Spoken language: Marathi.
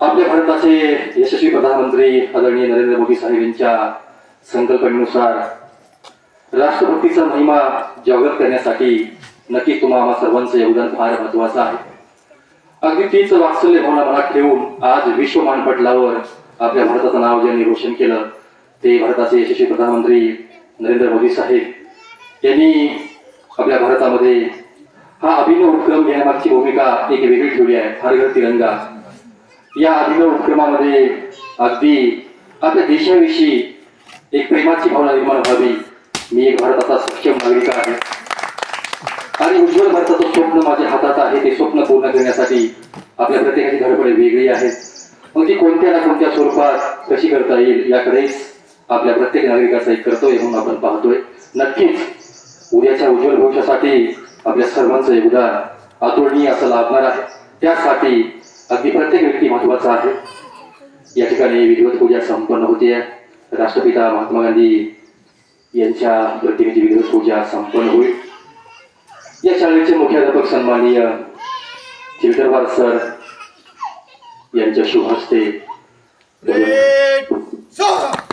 आपल्या भारताचे यशस्वी प्रधानमंत्री आदरणीय नरेंद्र मोदी साहेब यांच्या संकल्पनेनुसार राष्ट्रभक्तीचा महिमा जागृत करण्यासाठी नक्की तुम्हा सर्वांचं योगदान फार महत्वाचं आहे. अगदी तीच वात्सल्य भावना मनात ठेवून आज विश्व मानपटलावर आपल्या भारताचं नाव ज्यांनी रोशन केलं ते भारताचे यशस्वी प्रधानमंत्री नरेंद्र मोदी साहेब यांनी आपल्या भारतामध्ये हा अभिनव उपक्रम घेण्यामागची भूमिका एक वेगळी ठेवली आहे. हर घर तिरंगा या अभिनव उपक्रमामध्ये अगदी आपल्या देशाविषयी एक प्रेमाची भावना निर्माण व्हावी. मी एक भारताचा सक्षम नागरिक आहे आणि उज्ज्वल भारताचं स्वप्न माझ्या हातात आहे. ते स्वप्न पूर्ण करण्यासाठी आपल्या प्रत्येकाची धडपड वेगळी आहे. मग ती कोणत्या ना कोणत्या स्वरूपात कशी करता येईल याकडेच आपल्या प्रत्येक नागरिकाचा एक कर्तव्य म्हणून आपण पाहतोय. नक्कीच उद्याच्या उज्ज्वल भविष्यासाठी आपल्या सर्वांचं योगदान अतुलनीय असं लाभणार आहे. त्यासाठी अगदी प्रत्येक व्यक्ती महत्वाचा आहे. या ठिकाणी विधिवत पूजा संपन्न होते. राष्ट्रपिता महात्मा गांधी यांच्या प्रतिमेची विधिवत पूजा संपन्न होईल. या शाळेचे मुख्याध्यापक सन्माननीय चिलदरबार सर यांच्या शुभ हस्ते